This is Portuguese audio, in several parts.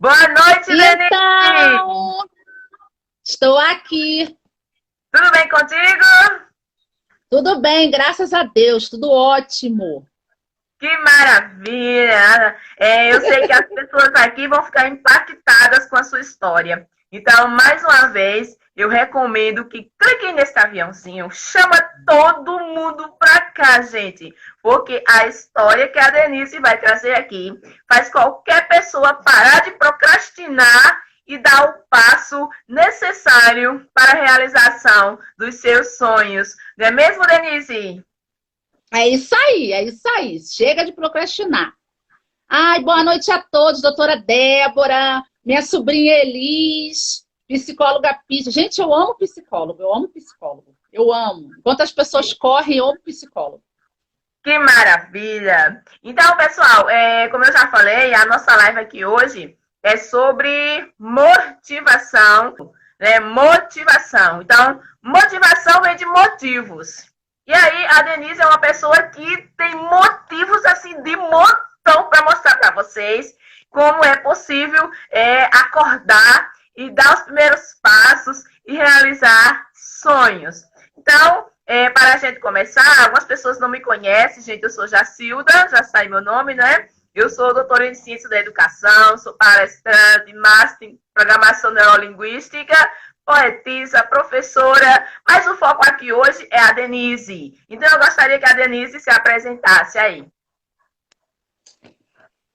Boa noite, Denise! Então, estou aqui. Tudo bem contigo? Tudo bem, graças a Deus, tudo ótimo. Que maravilha! Eu sei que as pessoas aqui vão ficar impactadas com a sua história. Então, mais uma vez, eu recomendo que cliquem nesse aviãozinho, chama todo mundo pra cá, gente. Porque a história que a Denise vai trazer aqui faz qualquer pessoa parar de procrastinar e dar o passo necessário para a realização dos seus sonhos. Não é mesmo, Denise? É isso aí, é isso aí. Chega de procrastinar. Ai, boa noite a todos, doutora Débora, minha sobrinha Elis, psicóloga Pisa. Gente, eu amo psicólogo, eu amo psicólogo. Eu amo. Enquanto as pessoas correm, eu amo psicólogo. Que maravilha! Então, pessoal, como eu já falei, a nossa live aqui hoje é sobre motivação, né? Motivação. Então, motivação vem de motivos. E aí, a Denise é uma pessoa que tem motivos, assim, de montão para mostrar para vocês como é possível acordar e dar os primeiros passos e realizar sonhos. Então, para a gente começar, algumas pessoas não me conhecem, gente, eu sou Jacilda, já sai meu nome, né? Eu sou doutora em Ciência da Educação, sou palestrante, master em Programação Neurolinguística, poetisa, professora, mas o foco aqui hoje é a Denise. Então, eu gostaria que a Denise se apresentasse aí.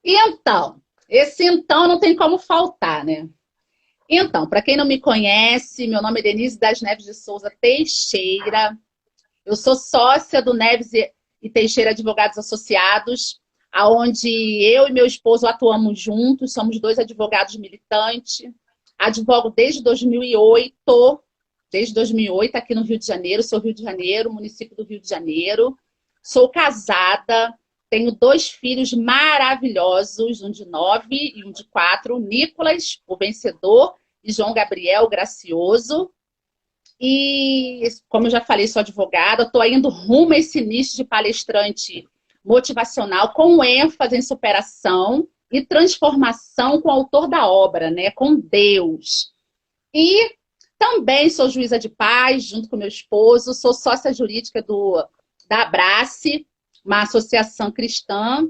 E então, esse então não tem como faltar, né? Então, para quem não me conhece, meu nome é Denise das Neves de Souza Teixeira. Eu sou sócia do Neves e Teixeira Advogados Associados, aonde eu e meu esposo atuamos juntos, somos dois advogados militantes. Advogo desde 2008 aqui no Rio de Janeiro, sou Rio de Janeiro, município do Rio de Janeiro. Sou casada, tenho 2 filhos maravilhosos, um de 9 e um de 4, Nicolas, o vencedor, e João Gabriel, o gracioso. E, como eu já falei, sou advogada, estou indo rumo a esse nicho de palestrante motivacional, com ênfase em superação e transformação com o autor da obra, né? Com Deus. E também sou juíza de paz, junto com meu esposo, sou sócia jurídica da Abrace, uma associação cristã,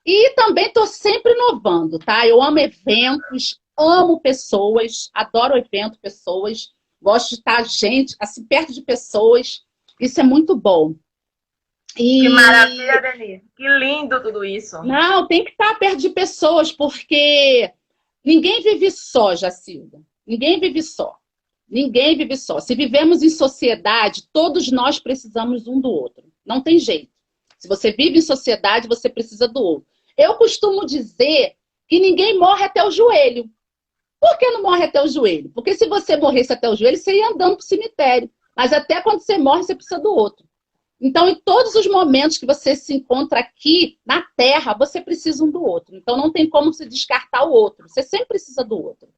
e também estou sempre inovando, tá? Eu amo eventos, amo pessoas, adoro evento, pessoas, gosto de estar, gente, assim, perto de pessoas, isso é muito bom. Que maravilha, Denise. Que lindo tudo isso. Não, tem que estar perto de pessoas, porque ninguém vive só, Jacilda. Ninguém vive só. Ninguém vive só. Se vivemos em sociedade, todos nós precisamos um do outro. Não tem jeito. Se você vive em sociedade, você precisa do outro. Eu costumo dizer que ninguém morre até o joelho. Por que não morre até o joelho? Porque se você morresse até o joelho, você ia andando para o cemitério. Mas até quando você morre, você precisa do outro. Então, em todos os momentos que você se encontra aqui na Terra, você precisa um do outro. Então, não tem como se descartar o outro. Você sempre precisa do outro.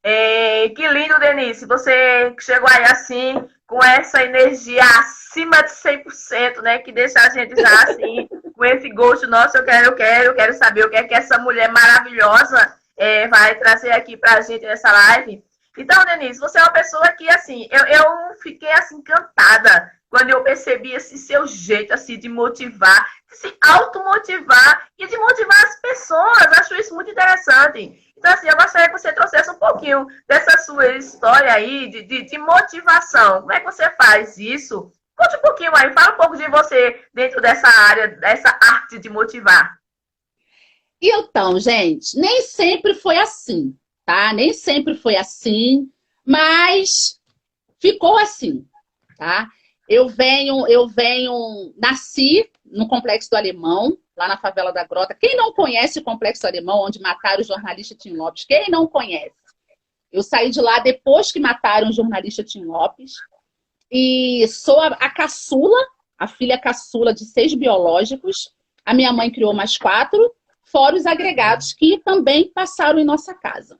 Que lindo, Denise. Você chegou aí assim, com essa energia acima de 100%, né? Que deixa a gente já assim, com esse gosto. Nossa, eu quero saber o que é que essa mulher maravilhosa vai trazer aqui pra gente nessa live. Então, Denise, você é uma pessoa que, assim, eu fiquei, assim, encantada quando eu percebi esse seu jeito, assim, de motivar, de se automotivar e de motivar as pessoas. Acho isso muito interessante. Então, assim, eu gostaria que você trouxesse um pouquinho dessa sua história aí de motivação. Como é que você faz isso? Conte um pouquinho aí, fala um pouco de você dentro dessa área, dessa arte de motivar. Então, gente, nem sempre foi assim, tá? Nem sempre foi assim, mas ficou assim, tá? Nasci no Complexo do Alemão, lá na favela da Grota. Quem não conhece o Complexo do Alemão, onde mataram o jornalista Tim Lopes? Quem não conhece? Eu saí de lá depois que mataram o jornalista Tim Lopes. E sou a caçula, a filha caçula de 6 biológicos. A minha mãe criou mais 4, fora os agregados que também passaram em nossa casa.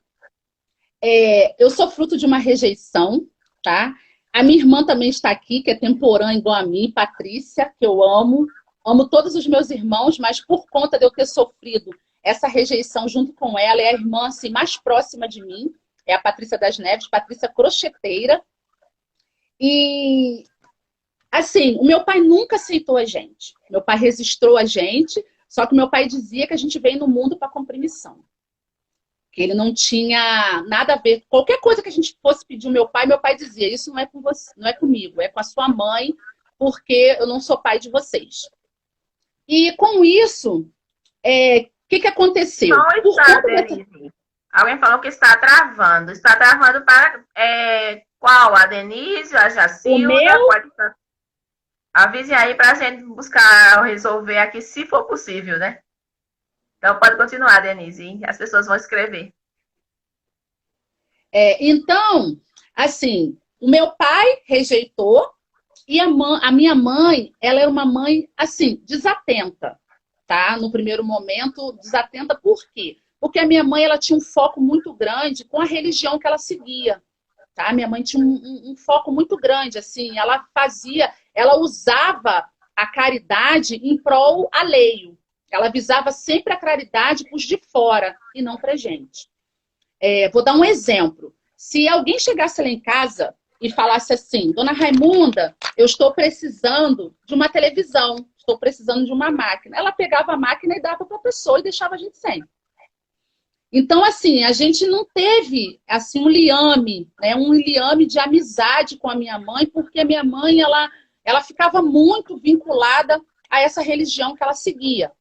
Eu sou fruto de uma rejeição, tá? A minha irmã também está aqui, que é temporã igual a mim, Patrícia, que eu amo. Amo todos os meus irmãos, mas por conta de eu ter sofrido essa rejeição junto com ela. É a irmã assim, mais próxima de mim, é a Patrícia das Neves, Patrícia crocheteira. E, assim, o meu pai nunca aceitou a gente. Meu pai registrou a gente, só que meu pai dizia que a gente veio no mundo para cumprir missão. Que ele não tinha nada a ver. Qualquer coisa que a gente fosse pedir ao meu pai dizia, isso não é com você, não é comigo, é com a sua mãe, porque eu não sou pai de vocês. E com isso, que aconteceu? Não está, Denise. Alguém falou que está travando. Está travando para qual? A Denise, a Jacilda? O meu... Pode estar... Avise aí para a gente buscar resolver aqui, se for possível, né? Então, pode continuar, Denise. As pessoas vão escrever. Então, assim, o meu pai rejeitou e a minha mãe, ela era uma mãe, assim, desatenta, tá? No primeiro momento, desatenta por quê? Porque a minha mãe, ela tinha um foco muito grande com a religião que ela seguia, tá? Minha mãe tinha um foco muito grande, assim, ela usava a caridade em prol alheio. Ela visava sempre a caridade para os de fora e não para a gente. Vou dar um exemplo. Se alguém chegasse lá em casa e falasse assim, Dona Raimunda, eu estou precisando de uma televisão, estou precisando de uma máquina. Ela pegava a máquina e dava para a pessoa e deixava a gente sem. Então, assim, a gente não teve assim, um liame de amizade com a minha mãe, porque a minha mãe ela ficava muito vinculada a essa religião que ela seguia.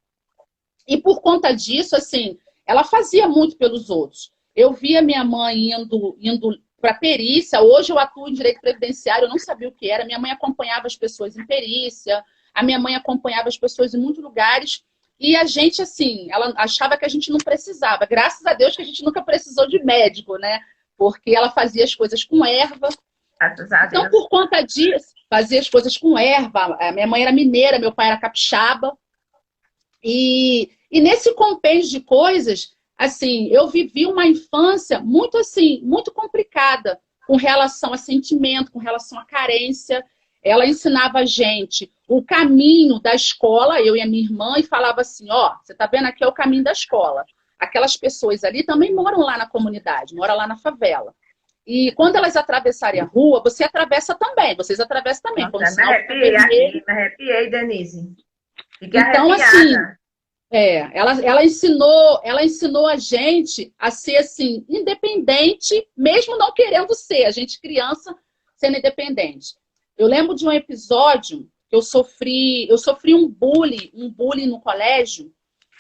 E por conta disso, assim, ela fazia muito pelos outros. Eu via minha mãe indo para perícia. Hoje eu atuo em direito previdenciário, eu não sabia o que era. Minha mãe acompanhava as pessoas em perícia, a minha mãe acompanhava as pessoas em muitos lugares. E a gente, assim, ela achava que a gente não precisava. Graças a Deus que a gente nunca precisou de médico, né? Porque ela fazia as coisas com erva. Então, por conta disso, fazia as coisas com erva. A minha mãe era mineira, meu pai era capixaba. E nesse compêndio de coisas, assim, eu vivi uma infância muito, assim, muito complicada com relação a sentimento, com relação à carência. Ela ensinava a gente o caminho da escola, eu e a minha irmã, e falava assim, ó, você tá vendo aqui é o caminho da escola. Aquelas pessoas ali também moram lá na comunidade, moram lá na favela. E quando elas atravessarem a rua, você atravessa também, vocês atravessam também. Nossa, me arrepiei, Denise. Fiquei então, arrepiada. Assim, ela ensinou a gente a ser assim, independente, mesmo não querendo ser, a gente criança sendo independente. Eu lembro de um episódio que eu sofri um bullying no colégio,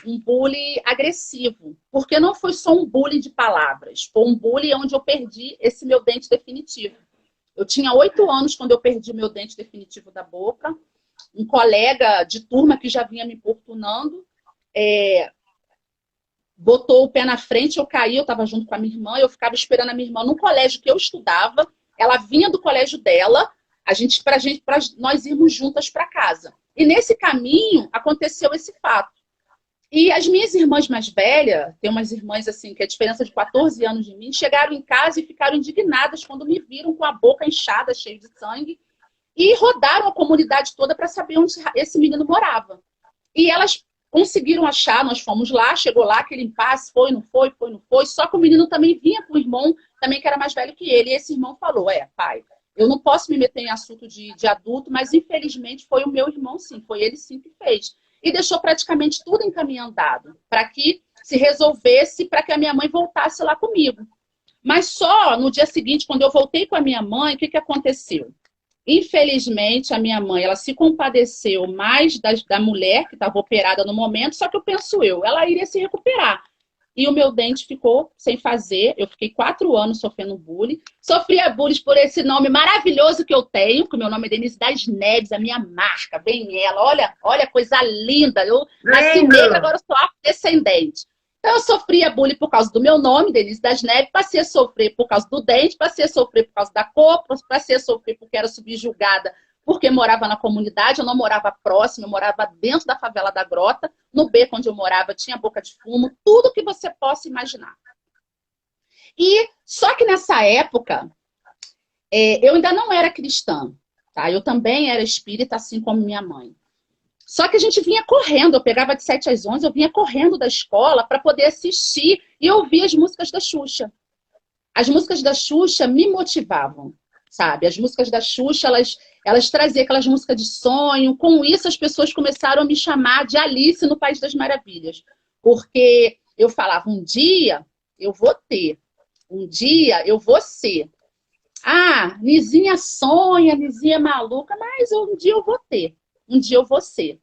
um bullying agressivo, porque não foi só um bullying de palavras, foi um bullying onde eu perdi esse meu dente definitivo. Eu tinha 8 anos quando eu perdi meu dente definitivo da boca, um colega de turma que já vinha me importunando, botou o pé na frente, eu caí, eu estava junto com a minha irmã, eu ficava esperando a minha irmã no colégio que eu estudava, ela vinha do colégio dela, para nós irmos juntas para casa. E nesse caminho aconteceu esse fato. E as minhas irmãs mais velhas, tem umas irmãs assim, que é a diferença de 14 anos de mim, chegaram em casa e ficaram indignadas quando me viram com a boca inchada, cheia de sangue, e rodaram a comunidade toda para saber onde esse menino morava. E elas conseguiram achar, nós fomos lá, chegou lá, aquele impasse, foi, não foi, só que o menino também vinha com o irmão, também que era mais velho que ele, e esse irmão falou, pai, eu não posso me meter em assunto de adulto, mas infelizmente foi o meu irmão sim, foi ele sim que fez. E deixou praticamente tudo encaminhado para que se resolvesse, para que a minha mãe voltasse lá comigo. Mas só no dia seguinte, quando eu voltei com a minha mãe, o que aconteceu? Infelizmente, a minha mãe, ela se compadeceu mais da mulher que estava operada no momento, só que eu penso ela iria se recuperar. E o meu dente ficou sem fazer, eu fiquei 4 anos sofrendo bullying. Sofria bullying por esse nome maravilhoso que eu tenho, que o meu nome é Denise das Neves, a minha marca, bem ela. Olha, coisa linda, eu nasci negra, agora eu sou afrodescendente. Então, eu sofria bullying por causa do meu nome, Denise das Neves, passei a sofrer por causa do dente, passei a sofrer por causa da cor, passei a sofrer porque era subjugada, porque morava na comunidade, eu não morava próximo, eu morava dentro da favela da Grota, no beco onde eu morava tinha boca de fumo, tudo que você possa imaginar. E só que nessa época, eu ainda não era cristã, tá? Eu também era espírita, assim como minha mãe. Só que a gente vinha correndo, eu pegava de 7 às 11, eu vinha correndo da escola para poder assistir e ouvir as músicas da Xuxa. As músicas da Xuxa me motivavam, sabe? As músicas da Xuxa, elas traziam aquelas músicas de sonho. Com isso, as pessoas começaram a me chamar de Alice no País das Maravilhas. Porque eu falava, um dia eu vou ter, um dia eu vou ser. Ah, Nizinha sonha, Nizinha é maluca, mas um dia eu vou ter, um dia eu vou ser.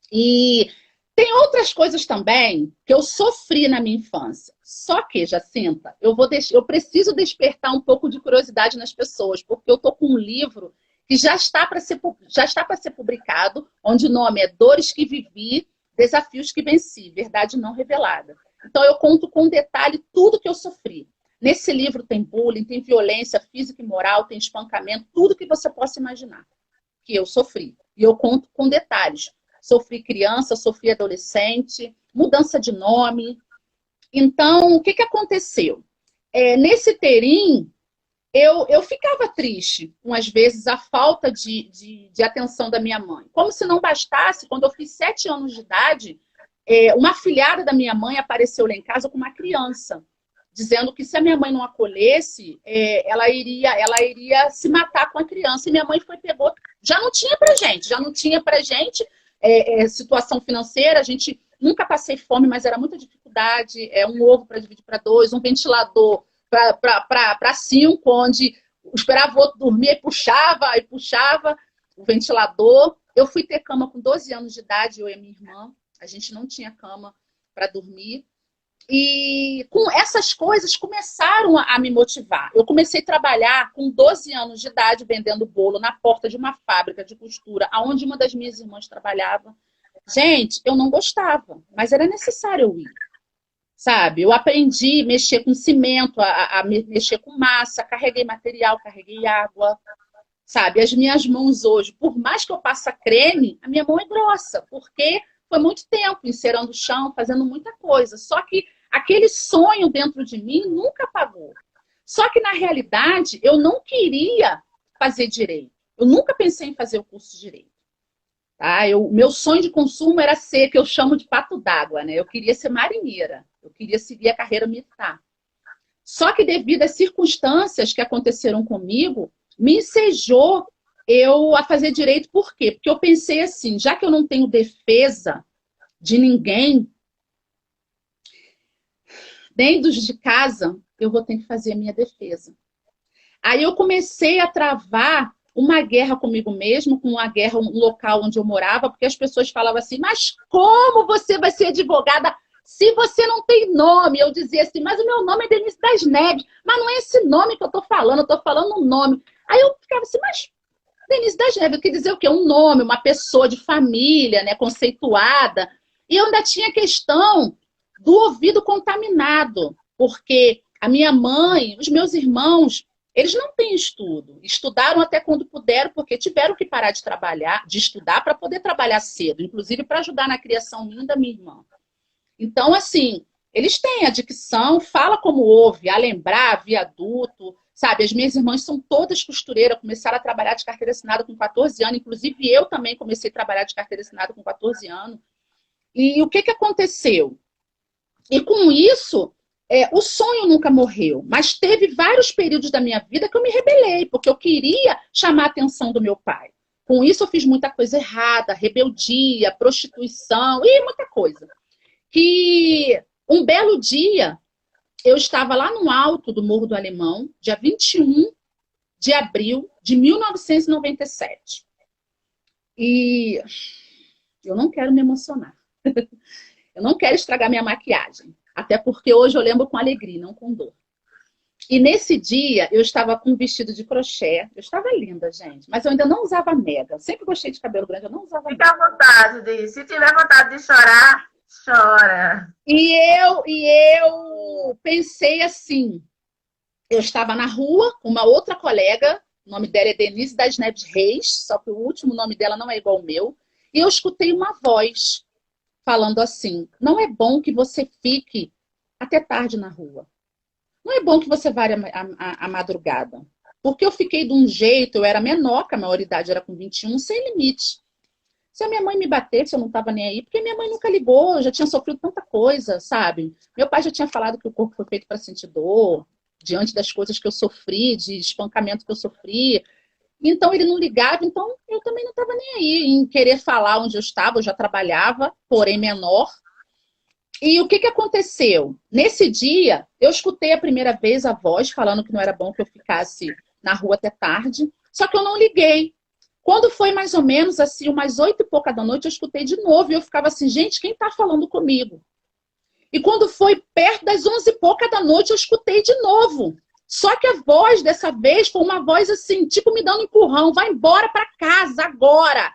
E tem outras coisas também que eu sofri na minha infância. Só que, Jacinta, eu preciso despertar um pouco de curiosidade nas pessoas, porque eu estou com um livro que já está para ser publicado, onde o nome é Dores que Vivi, Desafios que Venci, Verdade Não Revelada. Então eu conto com detalhe tudo que eu sofri. Nesse livro tem bullying, tem violência física e moral, tem espancamento, tudo que você possa imaginar que eu sofri. E eu conto com detalhes. Sofri criança, sofri adolescente, mudança de nome. Então, o que aconteceu? Nesse terim, eu ficava triste com, às vezes, a falta de atenção da minha mãe. Como se não bastasse, quando eu fiz 7 anos de idade, uma afilhada da minha mãe apareceu lá em casa com uma criança, dizendo que se a minha mãe não acolhesse, ela iria se matar com a criança. E minha mãe pegou, já não tinha pra gente, situação financeira, a gente nunca passei fome, mas era muita dificuldade, um ovo para dividir para 2, um ventilador para 5, onde esperava o outro dormir, e puxava o ventilador. Eu fui ter cama com 12 anos de idade, eu e a minha irmã, a gente não tinha cama para dormir. E com essas coisas começaram a me motivar. Eu comecei a trabalhar com 12 anos de idade, vendendo bolo na porta de uma fábrica de costura, onde uma das minhas irmãs trabalhava. Gente, eu não gostava, mas era necessário eu ir. Sabe? Eu aprendi a mexer com cimento, a mexer com massa, carreguei material, carreguei água. Sabe? As minhas mãos hoje, por mais que eu passe creme, a minha mão é grossa, porque foi muito tempo encerando o chão, fazendo muita coisa. Só que aquele sonho dentro de mim nunca apagou. Só que, na realidade, eu não queria fazer direito. Eu nunca pensei em fazer o curso de direito. Tá? Meu sonho de consumo era ser, que eu chamo de pato d'água, né? Eu queria ser marinheira. Eu queria seguir a carreira militar. Só que, devido às circunstâncias que aconteceram comigo, me ensejou eu a fazer direito. Por quê? Porque eu pensei assim, já que eu não tenho defesa de ninguém, nem dos de casa, eu vou ter que fazer a minha defesa. Aí eu comecei a travar uma guerra comigo mesmo, com uma guerra no local onde eu morava, porque as pessoas falavam assim, mas como você vai ser advogada se você não tem nome? Eu dizia assim, mas o meu nome é Denise das Neves, mas não é esse nome que eu tô falando, eu tô falando um nome. Aí eu ficava assim, mas Denise das Neves, quer dizer o quê? Um nome, uma pessoa de família, né, conceituada. E eu ainda tinha a questão do ouvido contaminado, porque a minha mãe, os meus irmãos, eles não têm estudo. Estudaram até quando puderam, porque tiveram que parar de trabalhar, de estudar, para poder trabalhar cedo, inclusive para ajudar na criação minha e da minha irmã. Então, assim, eles têm a dicção, fala como ouve, a lembrar, viaduto, sabe? As minhas irmãs são todas costureiras, começaram a trabalhar de carteira assinada com 14 anos, inclusive eu também comecei a trabalhar de carteira assinada com 14 anos. E o que aconteceu? E com isso, o sonho nunca morreu, mas teve vários períodos da minha vida que eu me rebelei, porque eu queria chamar a atenção do meu pai. Com isso eu fiz muita coisa errada, rebeldia, prostituição e muita coisa. Que um belo dia, eu estava lá no alto do Morro do Alemão, dia 21 de abril de 1997. E eu não quero me emocionar. Eu não quero estragar minha maquiagem. Até porque hoje eu lembro com alegria, não com dor. E nesse dia, eu estava com um vestido de crochê. Eu estava linda, gente. Mas eu ainda não usava mega. Eu sempre gostei de cabelo grande, eu não usava mega. Fica à vontade, Di. Se tiver vontade de chorar, chora. E eu pensei assim. Eu estava na rua com uma outra colega. O nome dela é Denise das Neves Reis. Só que o último nome dela não é igual ao meu. E eu escutei uma voz falando assim, não é bom que você fique até tarde na rua. Não é bom que você vá à madrugada. Porque eu fiquei de um jeito, eu era menor, que a maioridade era com 21, sem limite. Se a minha mãe me batesse, eu não estava nem aí, porque minha mãe nunca ligou, eu já tinha sofrido tanta coisa, sabe? Meu pai já tinha falado que o corpo foi feito para sentir dor, diante das coisas que eu sofri, de espancamento que eu sofri. Então ele não ligava, então eu também não estava nem aí em querer falar onde eu estava, eu já trabalhava, porém menor. E o que aconteceu? Nesse dia, eu escutei a primeira vez a voz falando que não era bom que eu ficasse na rua até tarde, só que eu não liguei. Quando foi mais ou menos assim, umas 8 e pouca da noite, eu escutei de novo e eu ficava assim, gente, quem está falando comigo? E quando foi perto das 11 e pouca da noite, eu escutei de novo. Só que a voz dessa vez foi uma voz assim, tipo me dando um empurrão, vai embora para casa agora.